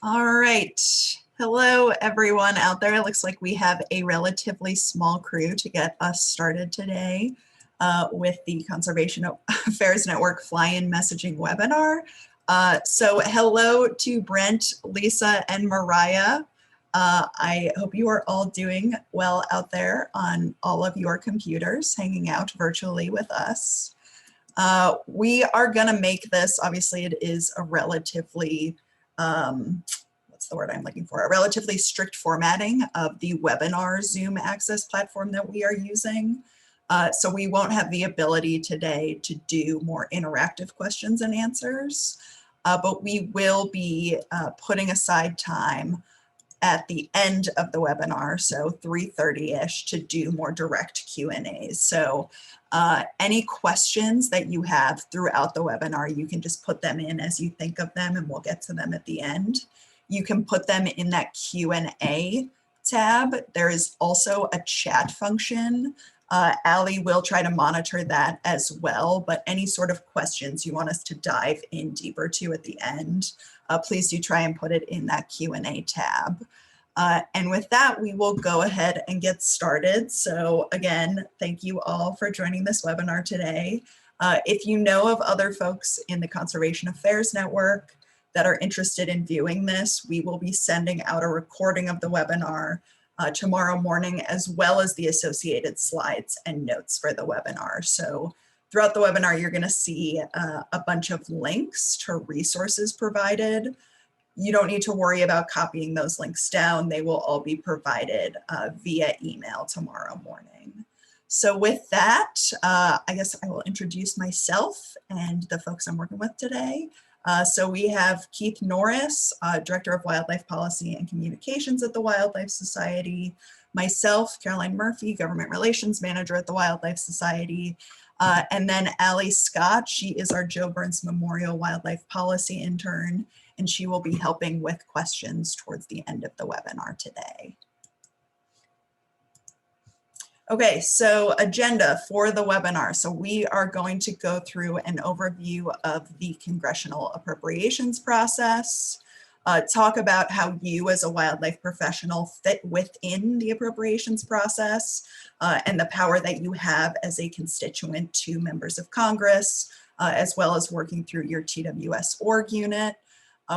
All right. Hello, everyone out there. It looks like we have a relatively small crew to get us started today with the Conservation Affairs Network Fly-In Messaging webinar. So hello to Brent, Lisa, and Mariah. I hope you are all doing well out there on all of your computers, hanging out virtually with us. We are going to make this, obviously it is a relatively, what's the word I'm looking for? A relatively strict formatting of the webinar Zoom access platform that we are using. So we won't have the ability today to do more interactive questions and answers, but we will be putting aside time at the end of the webinar, so 3:30-ish, to do more direct Q&As. So any questions that you have throughout the webinar, you can just put them in as you think of them, and we'll get to them at the end. You can put them in that Q&A tab. There is also a chat function. Allie will try to monitor that as well, but any sort of questions you want us to dive in deeper to at the end, please do try and put it in that Q&A tab. And with that, we will go ahead and get started. So again, thank you all for joining this webinar today. If you know of other folks in the Conservation Affairs Network that are interested in viewing this, we will be sending out a recording of the webinar tomorrow morning, as well as the associated slides and notes for the webinar. So throughout the webinar, you're going to see a bunch of links to resources provided. You don't need to worry about copying those links down. They will all be provided via email tomorrow morning. So with that, I guess I will introduce myself and the folks I'm working with today. So we have Keith Norris, Director of Wildlife Policy and Communications at the Wildlife Society, myself, Caroline Murphy, Government Relations Manager at the Wildlife Society, and then Allie Scott. She is our Joe Burns Memorial Wildlife Policy Intern, and she will be helping with questions towards the end of the webinar today. Okay, so agenda for the webinar. So we are going to go through an overview of the Congressional Appropriations Process, talk about how you as a wildlife professional fit within the appropriations process and the power that you have as a constituent to members of Congress, as well as working through your TWS org unit.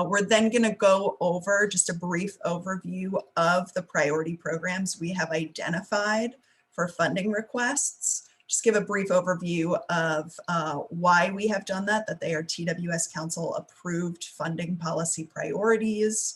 We're then going to go over just a brief overview of the priority programs we have identified for funding requests. Just give a brief overview of why we have done that they are TWS Council approved funding policy priorities,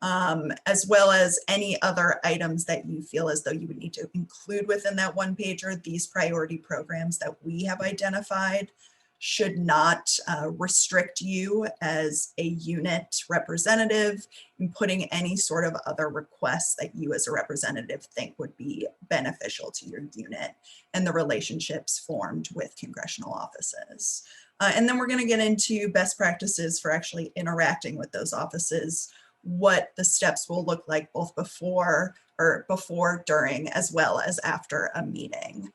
as well as any other items that you feel as though you would need to include within that one pager. These priority programs that we have identified should not restrict you as a unit representative in putting any sort of other requests that you as a representative think would be beneficial to your unit and the relationships formed with congressional offices. And then we're going to get into best practices for actually interacting with those offices, what the steps will look like both before, during, as well as after a meeting.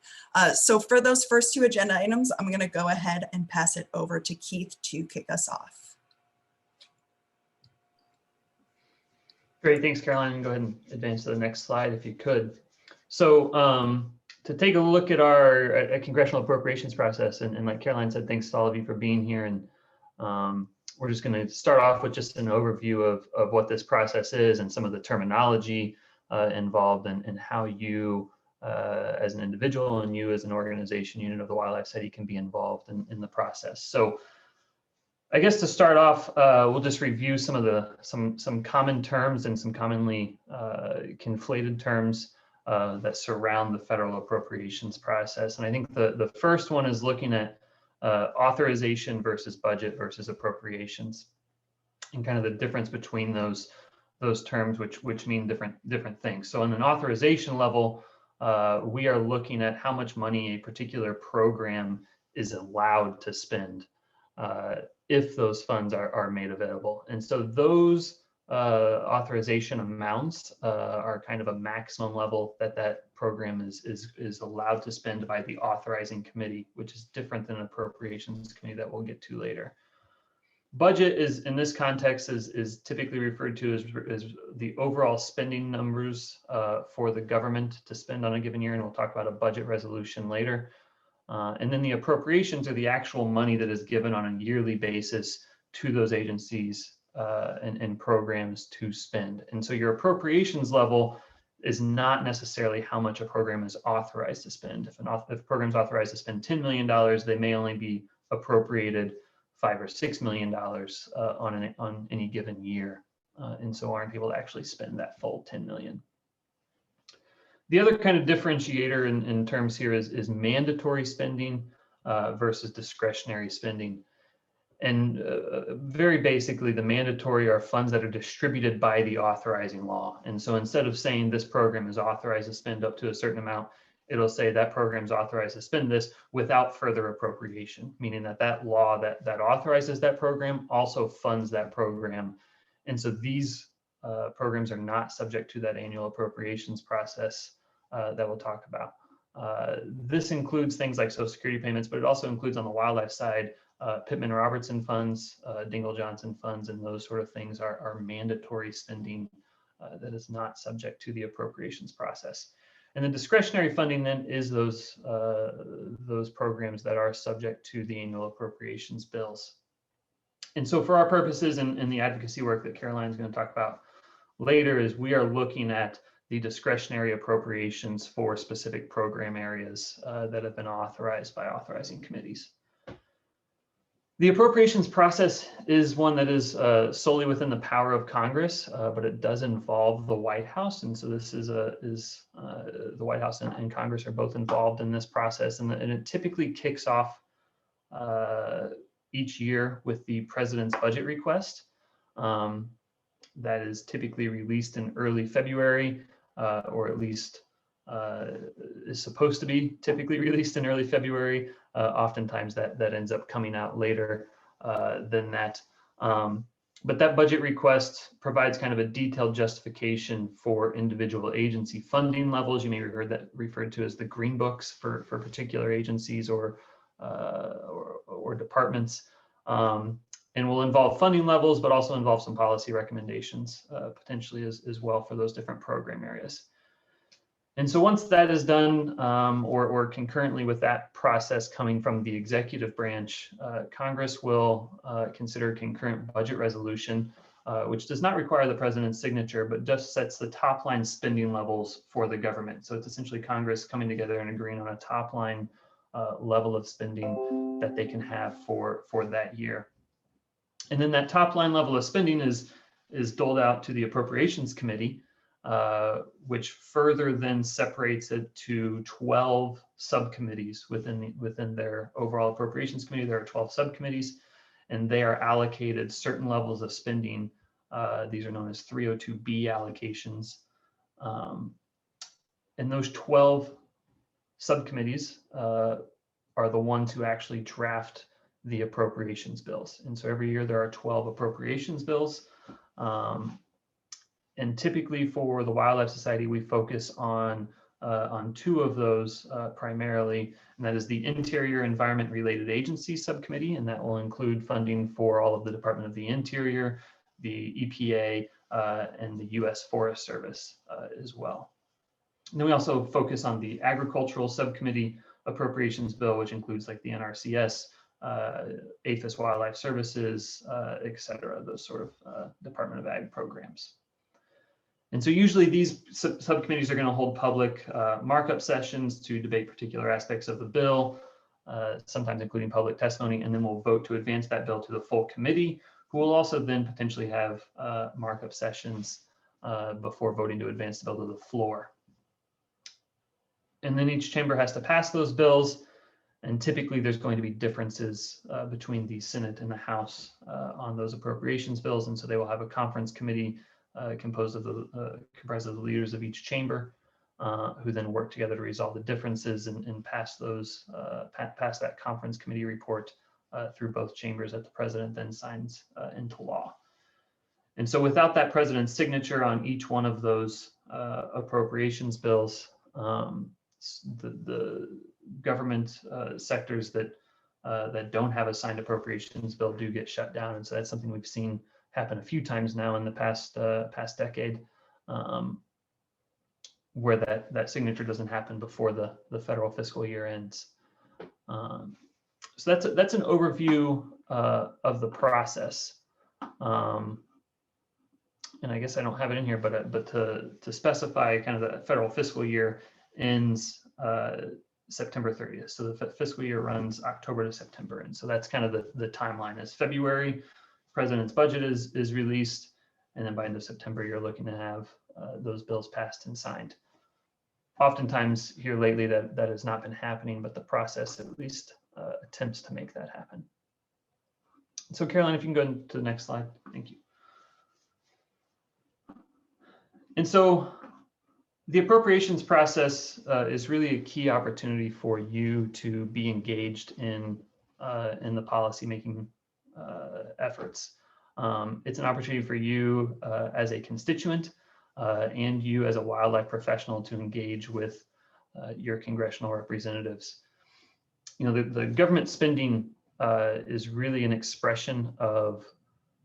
So for those first two agenda items, I'm going to go ahead and pass it over to Keith to kick us off. Great, thanks, Caroline. Go ahead and advance to the next slide if you could. So to take a look at our congressional appropriations process, and like Caroline said, thanks to all of you for being here. And we're just going to start off with just an overview of what this process is and some of the terminology involved and how you as an individual and you as an organization unit of the Wildlife Society can be involved in the process. So I guess to start off, we'll just review some of the some common terms and some commonly conflated terms that surround the federal appropriations process. And I think the first one is looking at authorization versus budget versus appropriations, and kind of the difference between those terms, which mean different things. So on an authorization level, we are looking at how much money a particular program is allowed to spend if those funds are made available. And so those authorization amounts are kind of a maximum level that program is allowed to spend by the authorizing committee, which is different than an appropriations committee that we'll get to later. Budget is, in this context, is typically referred to as the overall spending numbers for the government to spend on a given year, and we'll talk about a budget resolution later. And then the appropriations are the actual money that is given on a yearly basis to those agencies and programs to spend. And so your appropriations level is not necessarily how much a program is authorized to spend. If a program is authorized to spend $10 million, they may only be appropriated $5 or $6 million on any given year, and so aren't able to actually spend that full 10 million. The other kind of differentiator in terms here is mandatory spending versus discretionary spending. And very basically, the mandatory are funds that are distributed by the authorizing law. And so instead of saying this program is authorized to spend up to a certain amount, it'll say that program is authorized to spend this without further appropriation, meaning that law that authorizes that program also funds that program. And so these programs are not subject to that annual appropriations process that we'll talk about. This includes things like Social Security payments, but it also includes on the wildlife side, Pittman-Robertson funds, Dingell-Johnson funds, and those sort of things are mandatory spending that is not subject to the appropriations process. And the discretionary funding then is those programs that are subject to the annual appropriations bills. And so for our purposes and the advocacy work that Caroline is going to talk about later, is we are looking at the discretionary appropriations for specific program areas that have been authorized by authorizing committees. The appropriations process is one that is solely within the power of Congress, but it does involve the White House, and so this is the White House and Congress are both involved in this process, and it typically kicks off each year with the president's budget request. That is typically released in early February, or at least is supposed to be typically released in early February. Oftentimes that ends up coming out later than that. But that budget request provides kind of a detailed justification for individual agency funding levels. You may have heard that referred to as the green books for particular agencies or departments. And will involve funding levels, but also involve some policy recommendations potentially as well for those different program areas. And so once that is done, or concurrently with that process coming from the executive branch, Congress will consider a concurrent budget resolution, which does not require the president's signature, but just sets the top line spending levels for the government. So it's essentially Congress coming together and agreeing on a top line level of spending that they can have for that year. And then that top line level of spending is doled out to the Appropriations Committee, which further then separates it to 12 subcommittees within their overall Appropriations Committee. There are 12 subcommittees, and they are allocated certain levels of spending. These are known as 302B allocations. And those 12 subcommittees are the ones who actually draft the appropriations bills. And so every year there are 12 appropriations bills. And typically for the Wildlife Society, we focus on two of those primarily, and that is the Interior Environment Related Agencies Subcommittee, and that will include funding for all of the Department of the Interior, the EPA, and the U.S. Forest Service as well. And then we also focus on the Agricultural Subcommittee Appropriations Bill, which includes like the NRCS, APHIS Wildlife Services, et cetera, those sort of Department of Ag programs. And so usually these subcommittees are going to hold public markup sessions to debate particular aspects of the bill, sometimes including public testimony, and then we'll vote to advance that bill to the full committee, who will also then potentially have markup sessions before voting to advance the bill to the floor. And then each chamber has to pass those bills, and typically there's going to be differences between the Senate and the House on those appropriations bills, and so they will have a conference committee comprised of the leaders of each chamber, who then work together to resolve the differences and pass those pass that conference committee report through both chambers that the president then signs into law. And so without that president's signature on each one of those appropriations bills, the government sectors that that don't have a signed appropriations bill do get shut down. And so that's something we've seen happen a few times now in the past decade, where that signature doesn't happen before the federal fiscal year ends. So that's an overview of the process. And I guess I don't have it in here, but to specify kind of the federal fiscal year ends September 30th. So the fiscal year runs October to September. And so that's kind of the timeline. As February, President's budget is released. And then by end of September, you're looking to have those bills passed and signed. Oftentimes here lately that has not been happening, but the process at least attempts to make that happen. So Caroline, if you can go to the next slide. Thank you. And so the appropriations process is really a key opportunity for you to be engaged in the policymaking efforts. It's an opportunity for you as a constituent and you as a wildlife professional to engage with your congressional representatives. You know, the government spending is really an expression of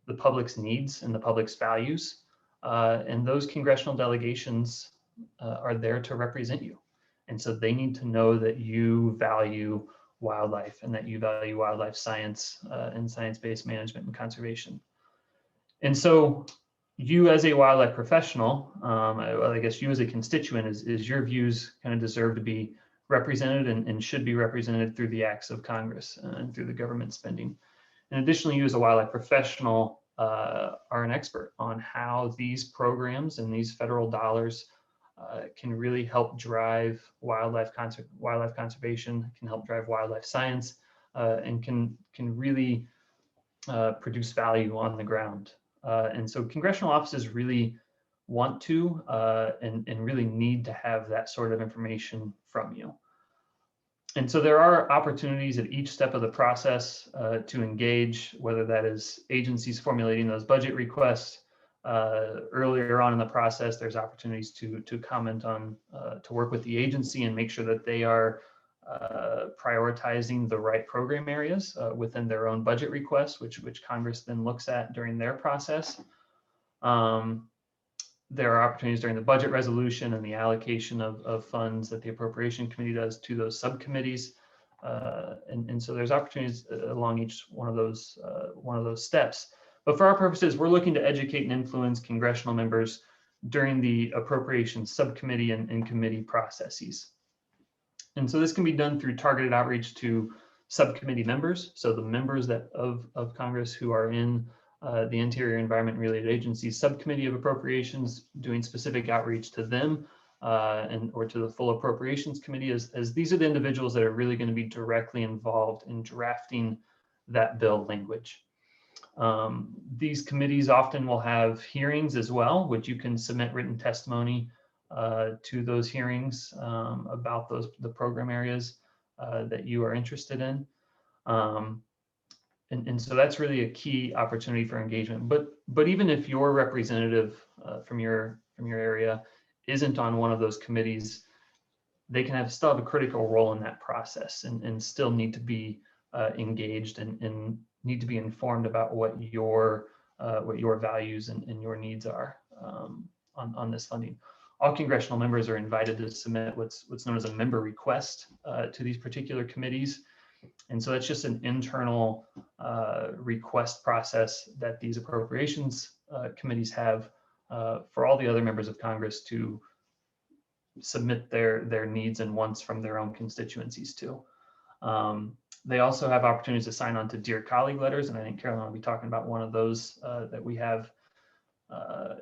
the public's needs and the public's values. And those congressional delegations are there to represent you. And so they need to know that you value wildlife and that you value wildlife science and science-based management and conservation. And so you as a wildlife professional, I guess you as a constituent, is your views kind of deserve to be represented and should be represented through the acts of Congress and through the government spending. And additionally, you as a wildlife professional are an expert on how these programs and these federal dollars can really help drive wildlife conservation, can help drive wildlife science, and can really produce value on the ground. And so congressional offices really want to and really need to have that sort of information from you. And so there are opportunities at each step of the process to engage, whether that is agencies formulating those budget requests. Earlier on in the process, there's opportunities to comment on, to work with the agency and make sure that they are prioritizing the right program areas within their own budget requests, which Congress then looks at during their process. There are opportunities during the budget resolution and the allocation of funds that the Appropriation Committee does to those subcommittees. And so there's opportunities along each one of those steps. But for our purposes, we're looking to educate and influence congressional members during the Appropriations Subcommittee and committee processes. And so this can be done through targeted outreach to subcommittee members. So the members of Congress who are in the Interior Environment Related Agencies Subcommittee of Appropriations, doing specific outreach to them or to the full Appropriations Committee, as these are the individuals that are really going to be directly involved in drafting that bill language. These committees often will have hearings as well, which you can submit written testimony to those hearings about the program areas that you are interested in. And so that's really a key opportunity for engagement. But even if your representative from your area isn't on one of those committees, they can still have a critical role in that process and still need to be engaged and need to be informed about what your values and your needs are on this funding. All congressional members are invited to submit what's known as a member request to these particular committees. And so that's just an internal request process that these appropriations committees have for all the other members of Congress to submit their needs and wants from their own constituencies to. They also have opportunities to sign on to Dear Colleague letters, and I think Caroline will be talking about one of those that we have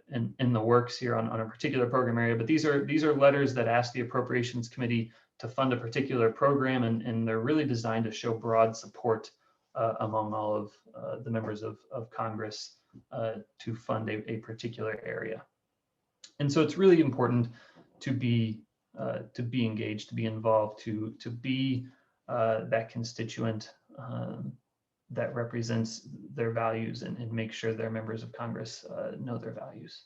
in the works here on a particular program area. But these are letters that ask the Appropriations Committee to fund a particular program, and they're really designed to show broad support among all of the members of Congress to fund a particular area. And so it's really important to be engaged, to be involved, to be that constituent that represents their values and make sure their members of Congress know their values.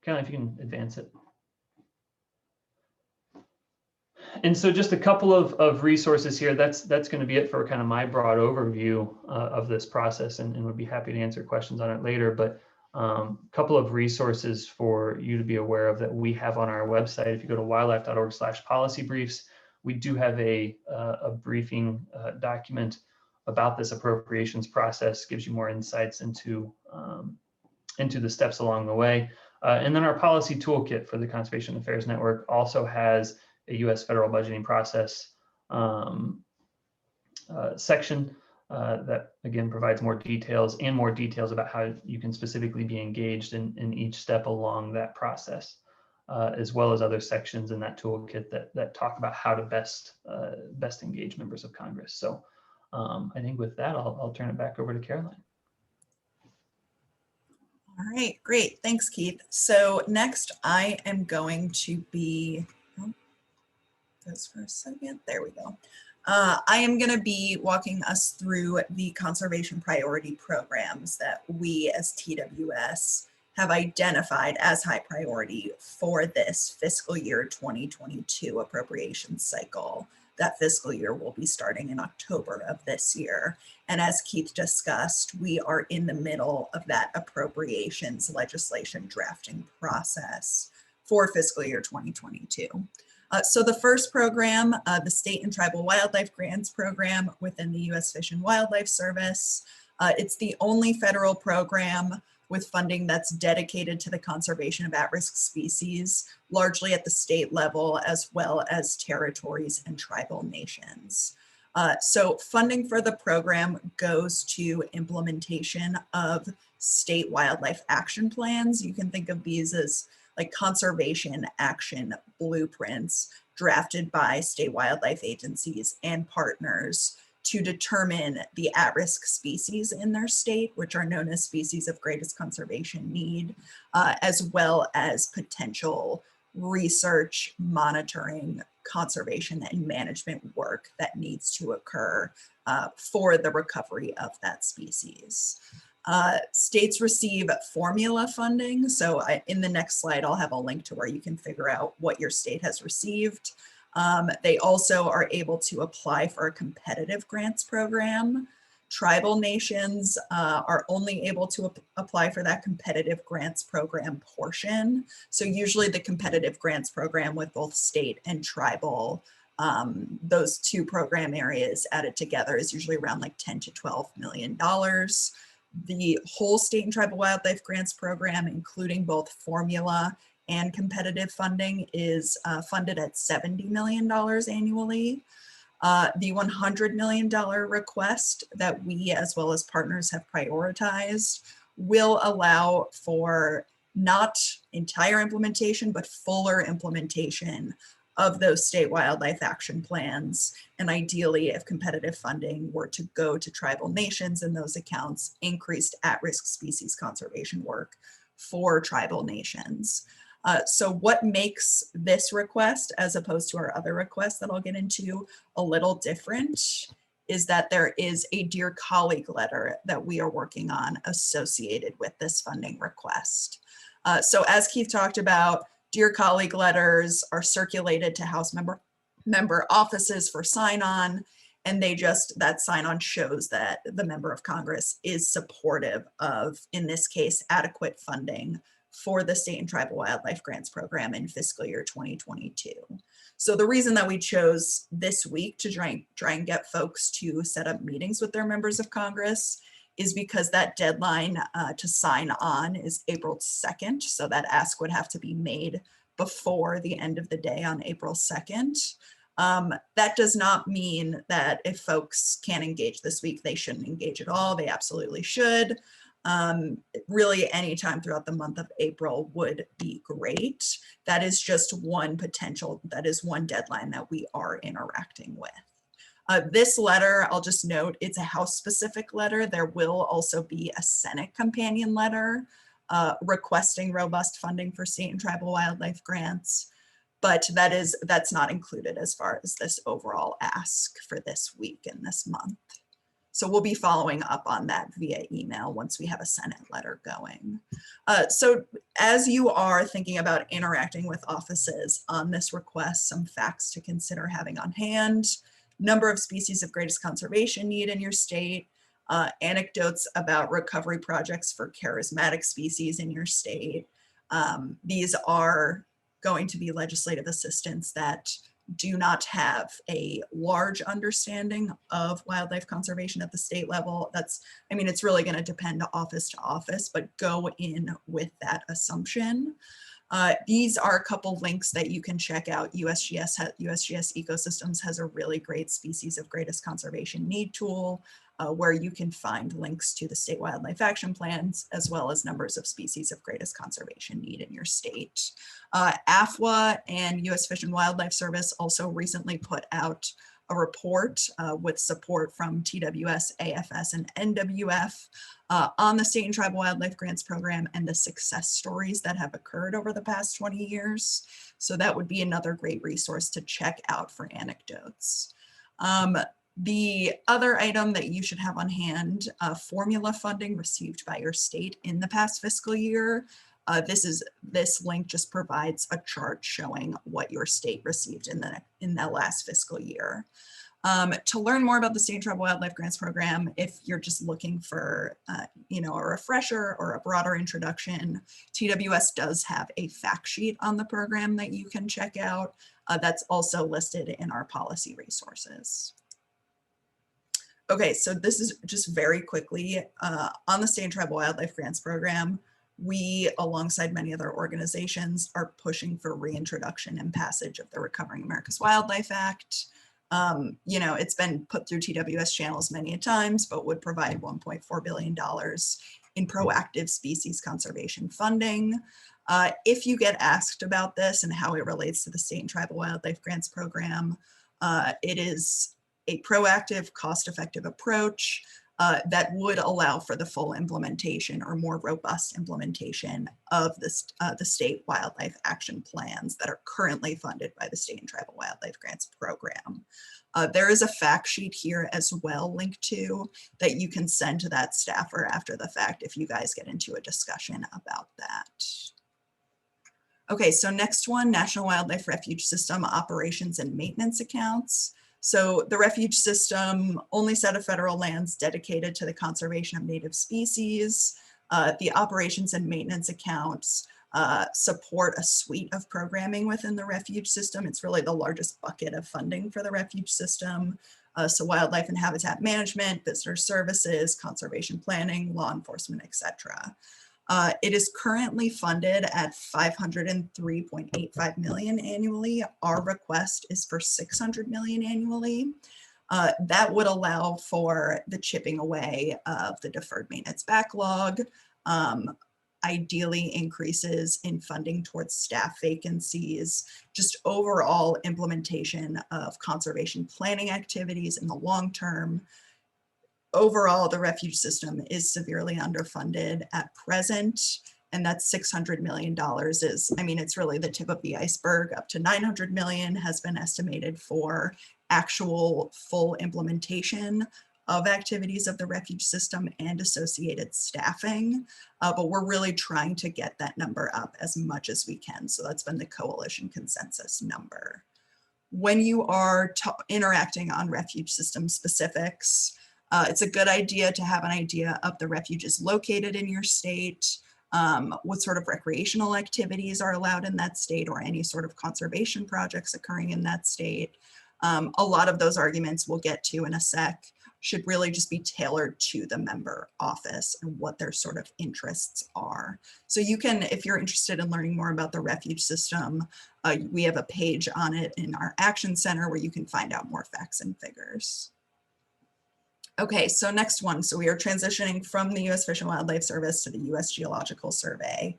Caroline, if you can advance it. And so just a couple of resources here. That's going to be it for kind of my broad overview of this process, and would be happy to answer questions on it later. But a couple of resources for you to be aware of that we have on our website. If you go to wildlife.org/policy briefs, we do have a briefing document about this appropriations process, gives you more insights into the steps along the way. And then our policy toolkit for the Conservation Affairs Network also has a U.S. federal budgeting process section that again provides more details about how you can specifically be engaged in each step along that process, as well as other sections in that toolkit that talk about how to best engage members of Congress. So I think with that, I'll turn it back over to Caroline. All right, great. Thanks, Keith. So next I am going to be, goes for a second, there we go. I am going to be walking us through the conservation priority programs that we as TWS have identified as high priority for this fiscal year 2022 appropriations cycle. That fiscal year will be starting in October of this year. And as Keith discussed, we are in the middle of that appropriations legislation drafting process for fiscal year 2022. So the first program, the State and Tribal Wildlife Grants Program within the U.S. Fish and Wildlife Service. It's the only federal program with funding that's dedicated to the conservation of at-risk species, largely at the state level, as well as territories and tribal nations. So funding for the program goes to implementation of state wildlife action plans. You can think of these as like conservation action blueprints drafted by state wildlife agencies and partners to determine the at-risk species in their state, which are known as species of greatest conservation need, as well as potential research, monitoring, conservation, and management work that needs to occur for the recovery of that species. States receive formula funding. So in the next slide, I'll have a link to where you can figure out what your state has received. They also are able to apply for a competitive grants program. Tribal nations are only able to apply for that competitive grants program portion. So usually the competitive grants program with both state and tribal, those two program areas added together is usually around like $10 to $12 million. The whole state and tribal wildlife grants program, including both formula and competitive funding, is funded at $70 million annually. The $100 million request that we, as well as partners, have prioritized will allow for not entire implementation, but fuller implementation of those state wildlife action plans. And ideally, if competitive funding were to go to tribal nations in those accounts, increased at-risk species conservation work for tribal nations. So what makes this request, as opposed to our other requests that I'll get into, a little different is that there is a Dear Colleague letter that we are working on associated with this funding request. So as Keith talked about, Dear Colleague letters are circulated to House member offices for sign-on, and that sign-on shows that the member of Congress is supportive of, in this case, adequate funding for the State and Tribal Wildlife Grants Program in fiscal year 2022. So the reason that we chose this week to try and get folks to set up meetings with their members of Congress is because that deadline to sign on is April 2nd. So that ask would have to be made before the end of the day on April 2nd. That does not mean that if folks can't engage this week, they shouldn't engage at all. They absolutely should. Really any time throughout the month of April would be great. That is just one deadline that we are interacting with. This letter, I'll just note, it's a House-specific letter. There will also be a Senate companion letter requesting robust funding for state and tribal wildlife grants, but that's not included as far as this overall ask for this week and this month. So we'll be following up on that via email once we have a Senate letter going. So as you are thinking about interacting with offices on this request, some facts to consider having on hand: number of species of greatest conservation need in your state, anecdotes about recovery projects for charismatic species in your state. These are going to be legislative assistants that do not have a large understanding of wildlife conservation at the state level. It's really going to depend office to office, but go in with that assumption. These are a couple links that you can check out. USGS Ecosystems has a really great species of greatest conservation need tool where you can find links to the state wildlife action plans, as well as numbers of species of greatest conservation need in your state. AFWA and US Fish and Wildlife Service also recently put out a report with support from TWS, AFS, and NWF on the State and Tribal Wildlife Grants Program and the success stories that have occurred over the past 20 years. So that would be another great resource to check out for anecdotes. The other item that you should have on hand, formula funding received by your state in the past fiscal year. This link just provides a chart showing what your state received in the last fiscal year. To learn more about the State and Tribal Wildlife Grants Program, if you're just looking for a refresher or a broader introduction, TWS does have a fact sheet on the program that you can check out. That's also listed in our policy resources. Okay, so this is just very quickly on the State and Tribal Wildlife Grants Program. We, alongside many other organizations, are pushing for reintroduction and passage of the Recovering America's Wildlife Act. It's been put through TWS channels many times, but would provide $1.4 billion in proactive species conservation funding. If you get asked about this and how it relates to the State and Tribal Wildlife Grants Program, it is a proactive, cost-effective approach that would allow for the full implementation or more robust implementation of the state wildlife action plans that are currently funded by the State and Tribal Wildlife Grants Program. There is a fact sheet here as well linked to that you can send to that staffer after the fact if you guys get into a discussion about that. Okay, so next one, National Wildlife Refuge System operations and maintenance accounts. So the refuge system, only set of federal lands dedicated to the conservation of native species. The operations and maintenance accounts support a suite of programming within the refuge system. It's really the largest bucket of funding for the refuge system. So wildlife and habitat management, visitor services, conservation planning, law enforcement, etc. It is currently funded at $503.85 million annually. Our request is for $600 million annually. That would allow for the chipping away of the deferred maintenance backlog, ideally increases in funding towards staff vacancies, just overall implementation of conservation planning activities in the long term. Overall, the refuge system is severely underfunded at present, and that $600 million is, it's really the tip of the iceberg. Up to $900 million has been estimated for actual full implementation of activities of the refuge system and associated staffing, but we're really trying to get that number up as much as we can. So that's been the coalition consensus number. When you are interacting on refuge system specifics, it's a good idea to have an idea of the refuges located in your state, what sort of recreational activities are allowed in that state, or any sort of conservation projects occurring in that state. A lot of those arguments we'll get to in a sec should really just be tailored to the member office and what their sort of interests are. So you can, if you're interested in learning more about the refuge system, we have a page on it in our Action Center where you can find out more facts and figures. Okay, so next one. So we are transitioning from the US Fish and Wildlife Service to the US Geological Survey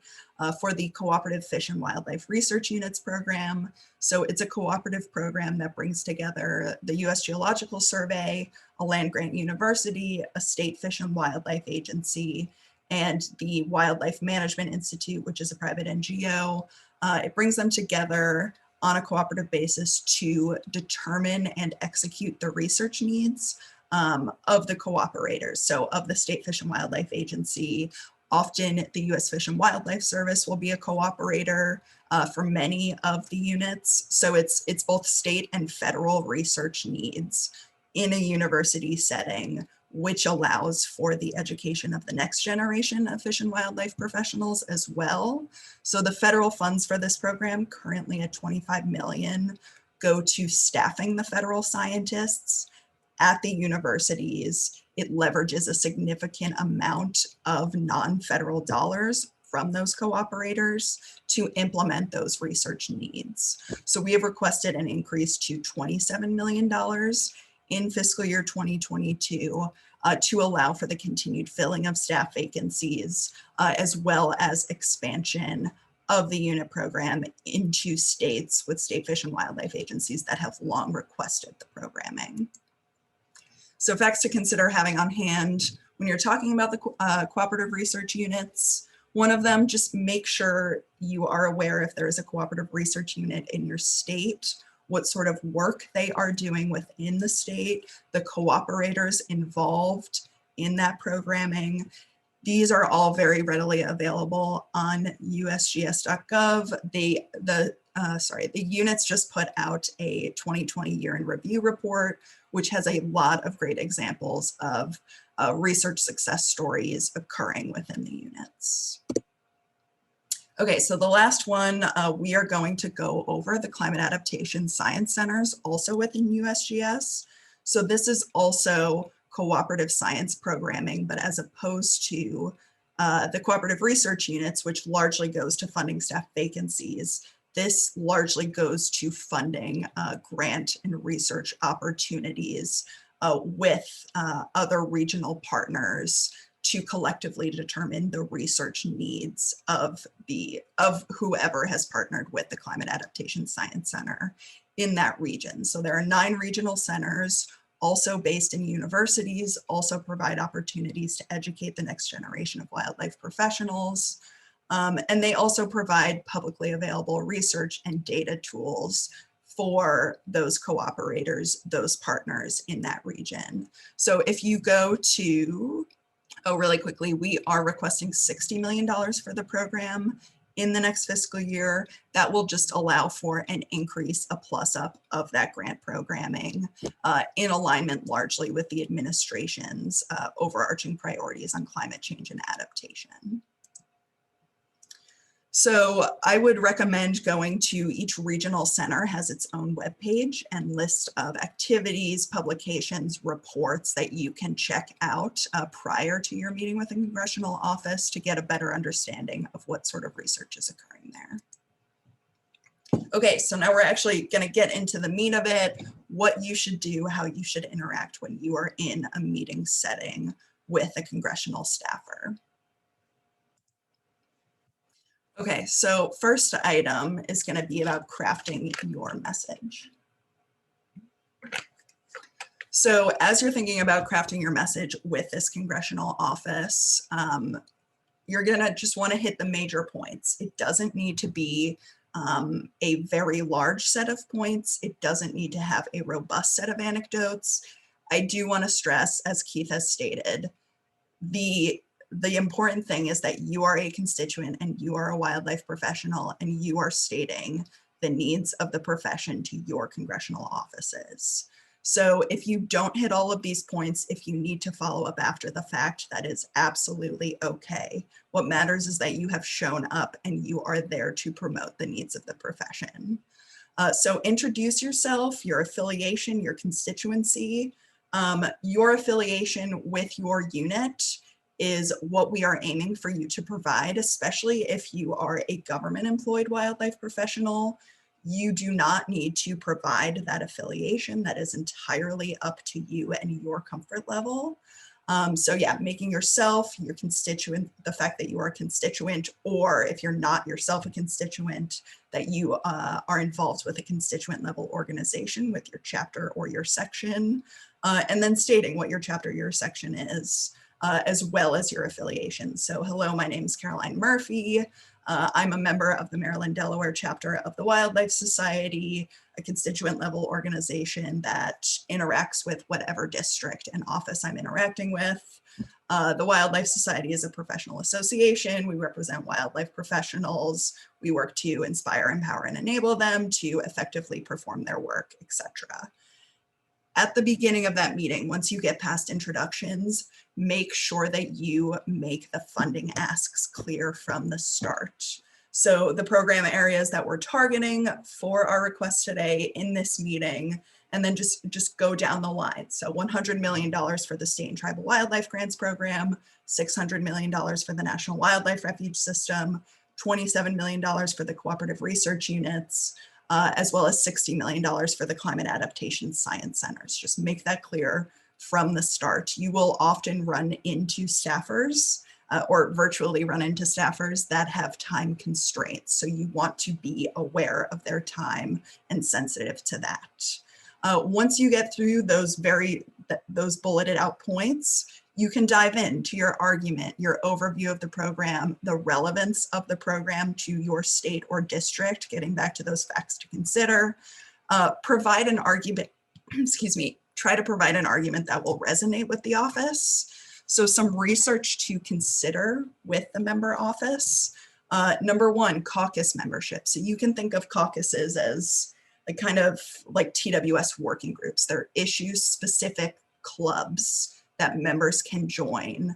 for the Cooperative Fish and Wildlife Research Units program. So it's a cooperative program that brings together the US Geological Survey, a land-grant university, a state fish and wildlife agency, and the Wildlife Management Institute, which is a private NGO. It brings them together on a cooperative basis to determine and execute the research needs of the cooperators. So of the State Fish and Wildlife Agency, often the U.S. Fish and Wildlife Service will be a cooperator for many of the units. So it's both state and federal research needs in a university setting, which allows for the education of the next generation of fish and wildlife professionals as well. So the federal funds for this program, currently at $25 million, go to staffing the federal scientists at the universities. It leverages a significant amount of non-federal dollars from those cooperators to implement those research needs. So we have requested an increase to $27 million in fiscal year 2022 to allow for the continued filling of staff vacancies, as well as expansion of the unit program into states with state fish and wildlife agencies that have long requested the programming. So facts to consider having on hand when you're talking about the cooperative research units. One of them, just make sure you are aware if there is a cooperative research unit in your state, what sort of work they are doing within the state, the cooperators involved in that programming. These are all very readily available on usgs.gov. The units just put out a 2020 year in review report, which has a lot of great examples of research success stories occurring within the units. Okay, so the last one, we are going to go over the Climate Adaptation Science Centers, also within USGS. So this is also cooperative science programming, but as opposed to the cooperative research units, which largely goes to funding staff vacancies, this largely goes to funding grant and research opportunities with other regional partners to collectively determine the research needs of whoever has partnered with the Climate Adaptation Science Center in that region. So there are 9 regional centers, also based in universities, also provide opportunities to educate the next generation of wildlife professionals. And they also provide publicly available research and data tools for those cooperators, those partners in that region. So if you go to, really quickly, we are requesting $60 million for the program in the next fiscal year. That will just allow for an increase, a plus up of that grant programming in alignment largely with the administration's overarching priorities on climate change and adaptation. So I would recommend going to each regional center has its own webpage and list of activities, publications, reports that you can check out prior to your meeting with the Congressional office to get a better understanding of what sort of research is occurring there. Okay, so now we're actually going to get into the meat of it, what you should do, how you should interact when you are in a meeting setting with a congressional staffer. Okay, so first item is going to be about crafting your message. So as you're thinking about crafting your message with this congressional office, you're going to just want to hit the major points. It doesn't need to be a very large set of points. It doesn't need to have a robust set of anecdotes. I do want to stress, as Keith has stated, the important thing is that you are a constituent and you are a wildlife professional and you are stating the needs of the profession to your congressional offices. So if you don't hit all of these points, if you need to follow up after the fact, that is absolutely okay. What matters is that you have shown up and you are there to promote the needs of the profession. So introduce yourself, your affiliation, your constituency, your affiliation with your unit is what we are aiming for you to provide, especially if you are a government employed wildlife professional. You do not need to provide that affiliation. That is entirely up to you and your comfort level. So yeah, making yourself, your constituent, the fact that you are a constituent, or if you're not yourself a constituent, that you are involved with a constituent level organization with your chapter or your section, and then stating what your chapter, your section is. As well as your affiliation. So hello, my name is Caroline Murphy. I'm a member of the Maryland-Delaware chapter of the Wildlife Society, a constituent level organization that interacts with whatever district and office I'm interacting with. The Wildlife Society is a professional association. We represent wildlife professionals. We work to inspire, empower, and enable them to effectively perform their work, etc. At the beginning of that meeting, once you get past introductions, make sure that you make the funding asks clear from the start. So the program areas that we're targeting for our request today in this meeting, and then just go down the line. So $100 million for the State and Tribal Wildlife Grants Program, $600 million for the National Wildlife Refuge System, $27 million for the Cooperative Research Units, as well as $60 million for the Climate Adaptation Science Centers. Just make that clear from the start. You will often run into staffers or virtually run into staffers that have time constraints. So you want to be aware of their time and sensitive to that. Once you get through those bulleted out points, you can dive into your argument, your overview of the program, the relevance of the program to your state or district, getting back to those facts to consider, provide an argument, excuse me, try to provide an argument that will resonate with the office. So some research to consider with the member office. Number one, caucus membership. So you can think of caucuses as kind of like TWS working groups. They're issue-specific clubs that members can join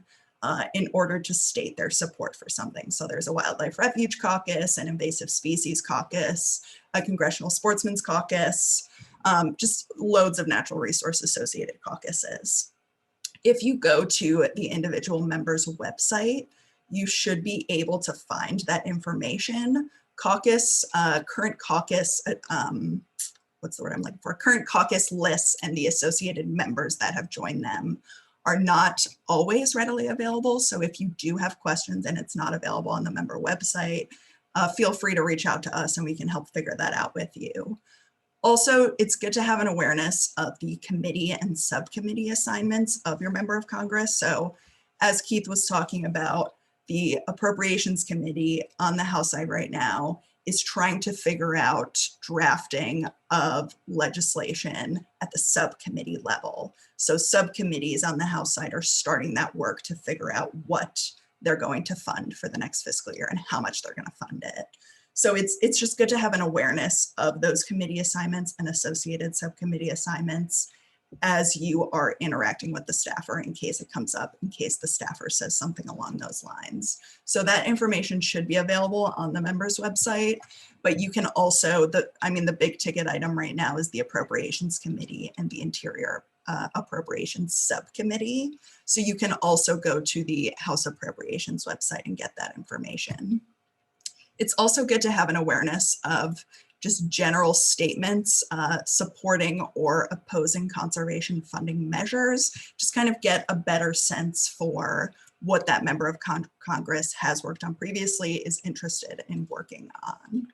in order to state their support for something. So there's a Wildlife Refuge Caucus, an Invasive Species Caucus, a Congressional Sportsman's Caucus, just loads of natural resource associated caucuses. If you go to the individual member's website, you should be able to find that information. Caucus, current caucus, what's the word I'm looking for? Current caucus lists and the associated members that have joined them are not always readily available. So if you do have questions and it's not available on the member website, feel free to reach out to us and we can help figure that out with you. Also, it's good to have an awareness of the committee and subcommittee assignments of your member of Congress. So as Keith was talking about, the Appropriations Committee on the House side right now is trying to figure out drafting of legislation at the subcommittee level. So subcommittees on the House side are starting that work to figure out what they're going to fund for the next fiscal year and how much they're going to fund it. So it's just good to have an awareness of those committee assignments and associated subcommittee assignments as you are interacting with the staffer in case it comes up, in case the staffer says something along those lines. So that information should be available on the member's website, but you can also, the big ticket item right now is the Appropriations Committee and the Interior Appropriations Subcommittee. So you can also go to the House Appropriations website and get that information. It's also good to have an awareness of just general statements supporting or opposing conservation funding measures, just kind of get a better sense for what that member of Congress has worked on previously, is interested in working on.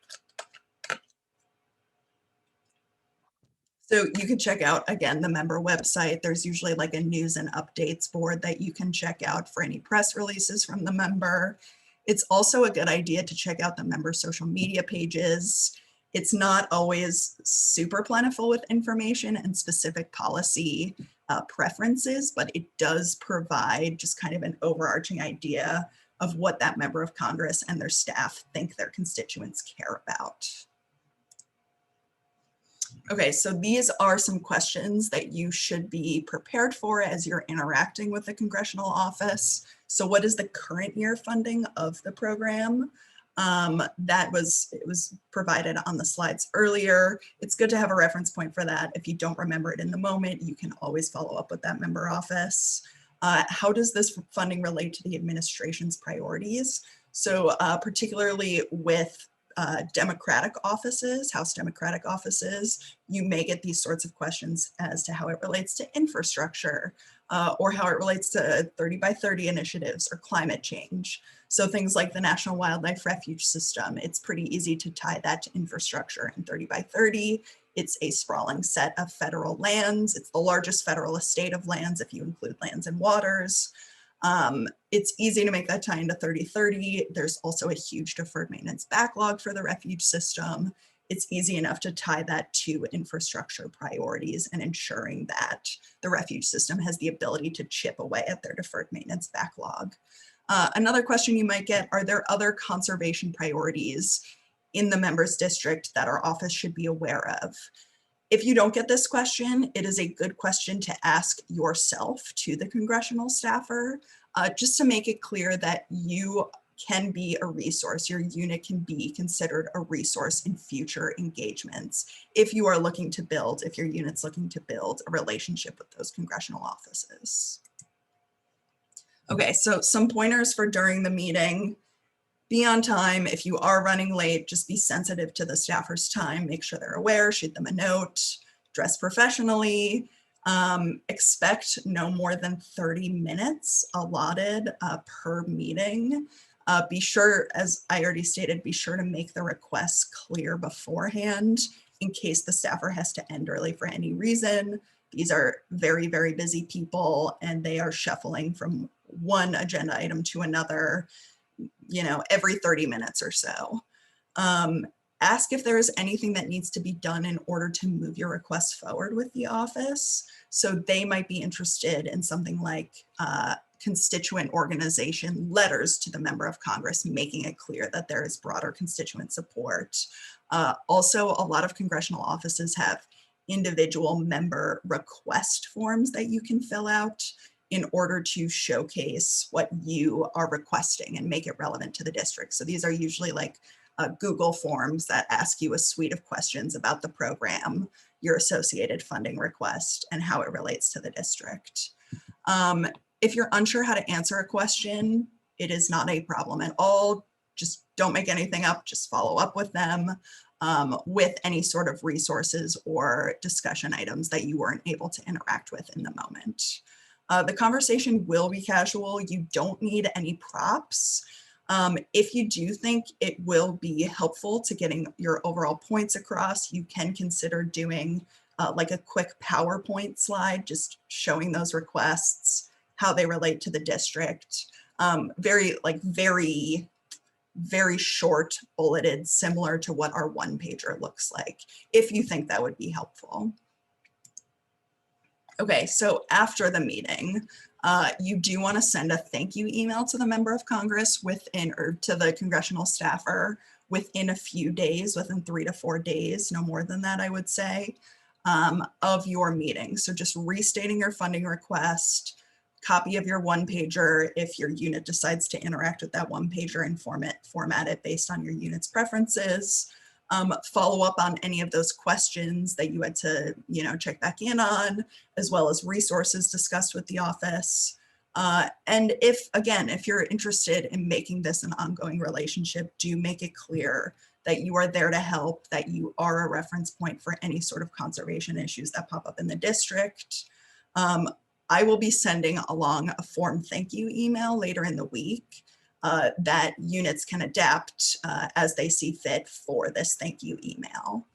So you can check out, again, the member website. There's usually like a news and updates board that you can check out for any press releases from the member. It's also a good idea to check out the member social media pages. It's not always super plentiful with information and specific policy preferences, but it does provide just kind of an overarching idea of what that member of Congress and their staff think their constituents care about. Okay, so these are some questions that you should be prepared for as you're interacting with the congressional office. So what is the current year funding of the program? It was provided on the slides earlier. It's good to have a reference point for that. If you don't remember it in the moment, you can always follow up with that member office. How does this funding relate to the administration's priorities? So particularly with Democratic offices, House Democratic offices, you may get these sorts of questions as to how it relates to infrastructure or how it relates to 30 by 30 initiatives or climate change. So things like the National Wildlife Refuge System, it's pretty easy to tie that to infrastructure. In 30 by 30, it's a sprawling set of federal lands. It's the largest federal estate of lands if you include lands and waters. It's easy to make that tie into 30/30. There's also a huge deferred maintenance backlog for the refuge system. It's easy enough to tie that to infrastructure priorities and ensuring that the refuge system has the ability to chip away at their deferred maintenance backlog. Another question you might get, are there other conservation priorities in the members district that our office should be aware of? If you don't get this question, it is a good question to ask yourself to the congressional staffer, just to make it clear that you can be a resource. Your unit can be considered a resource in future engagements if you are looking to build, if your unit's looking to build a relationship with those congressional offices. Okay, so some pointers for during the meeting. Be on time. If you are running late, just be sensitive to the staffer's time. Make sure they're aware, shoot them a note, dress professionally. Expect no more than 30 minutes allotted per meeting. Be sure, as I already stated, be sure to make the requests clear beforehand in case the staffer has to end early for any reason. These are very, very busy people and they are shuffling from one agenda item to another, you know, every 30 minutes or so. Ask if there is anything that needs to be done in order to move your request forward with the office. So they might be interested in something like constituent organization letters to the member of Congress, making it clear that there is broader constituent support. Also, a lot of congressional offices have individual member request forms that you can fill out in order to showcase what you are requesting and make it relevant to the district. So these are usually like Google forms that ask you a suite of questions about the program, your associated funding request, and how it relates to the district. If you're unsure how to answer a question, it is not a problem at all. Just don't make anything up, just follow up with them with any sort of resources or discussion items that you weren't able to interact with in the moment. The conversation will be casual. You don't need any props. If you do think it will be helpful to getting your overall points across, you can consider doing like a quick PowerPoint slide, just showing those requests, how they relate to the district. Very short, bulleted, similar to what our one pager looks like, if you think that would be helpful. Okay, so after the meeting, you do want to send a thank you email to the member of Congress within, or to the congressional staffer within a few days, within 3 to 4 days, no more than that, I would say, of your meeting. So just restating your funding request, copy of your one pager if your unit decides to interact with that one pager and format it based on your unit's preferences. Follow up on any of those questions that you had to, check back in on, as well as resources discussed with the office. And if you're interested in making this an ongoing relationship, do make it clear that you are there to help, that you are a reference point for any sort of conservation issues that pop up in the district. I will be sending along a form thank you email later in the week that units can adapt as they see fit for this thank you email.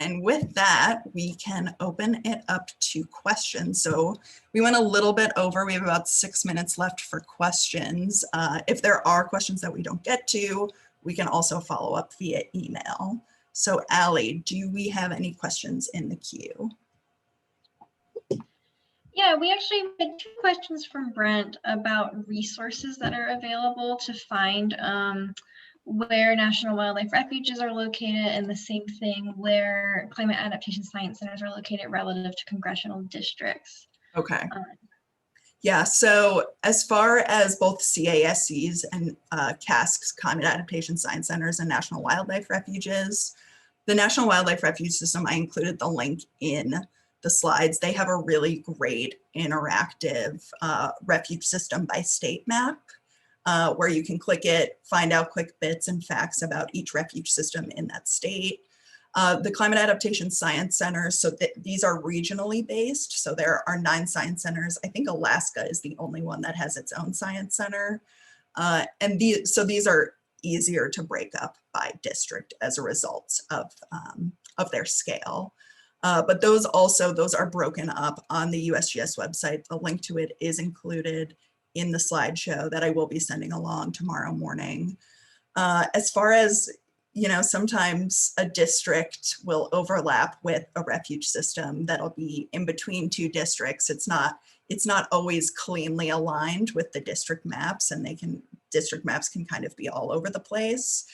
And with that, we can open it up to questions. So we went a little bit over. We have about 6 minutes left for questions. If there are questions that we don't get to, we can also follow up via email. So Allie, do we have any questions in the queue? Yeah, we actually had 2 questions from Brent about resources that are available to find where National Wildlife Refuges are located, and the same thing where climate adaptation science centers are located relative to congressional districts. Okay. Yeah, so as far as both CASCs and CASC's climate adaptation science centers and National Wildlife Refuges, the National Wildlife Refuge System, I included the link in the slides. They have a really great interactive refuge system by state map where you can click it, find out quick bits and facts about each refuge system in that state. The Climate Adaptation Science Centers, so these are regionally based. So there are 9 science centers. I think Alaska is the only one that has its own science center. And these are easier to break up by district as a result of their scale. But those are broken up on the USGS website. The link to it is included in the slideshow that I will be sending along tomorrow morning. As far as, sometimes a district will overlap with a refuge system that'll be in between two districts. It's not always cleanly aligned with the district maps, and district maps can kind of be all over the place.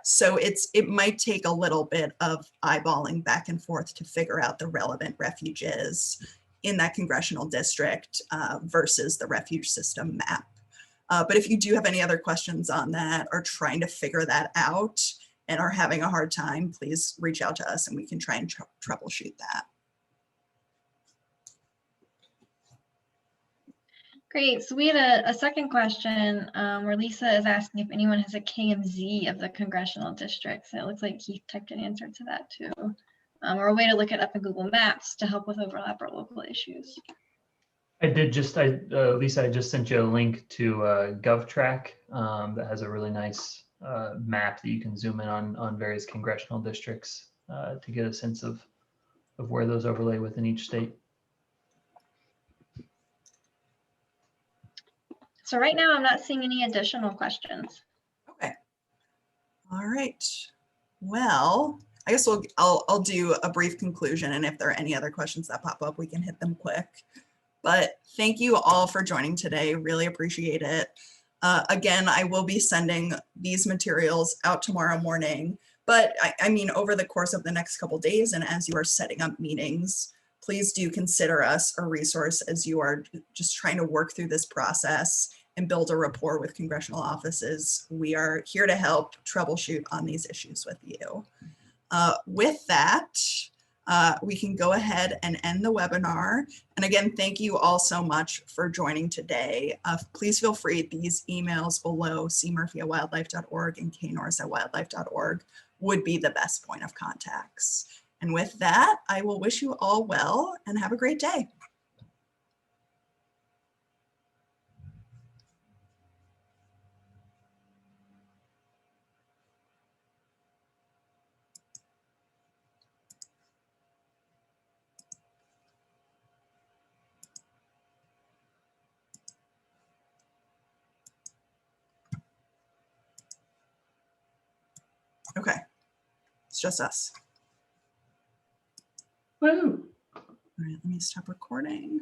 So it might take a little bit of eyeballing back and forth to figure out the relevant refuges in that congressional district versus the refuge system map. But if you do have any other questions on that or trying to figure that out and are having a hard time, please reach out to us and we can try and troubleshoot that. Great. So we had a second question where Lisa is asking if anyone has a KMZ of the congressional districts. And it looks like Keith typed an answer to that too. Or a way to look it up in Google Maps to help with overlap or local issues. I did just, Lisa, I just sent you a link to GovTrack that has a really nice map that you can zoom in on various congressional districts to get a sense of where those overlay within each state. So right now I'm not seeing any additional questions. Okay. All right. Well, I guess I'll do a brief conclusion, and if there are any other questions that pop up, we can hit them quick. But thank you all for joining today. Really appreciate it. Again, I will be sending these materials out tomorrow morning, but I mean, over the course of the next couple days, and as you are setting up meetings, please do consider us a resource as you are just trying to work through this process and build a rapport with congressional offices. We are here to help troubleshoot on these issues with you. With that, we can go ahead and end the webinar. And again, thank you all so much for joining today. Please feel free, these emails below, cmurphy@wildlife.org and knorris@wildlife.org would be the best point of contacts. And with that, I will wish you all well and have a great day. Okay, it's just us. Woo! All right, let me stop recording.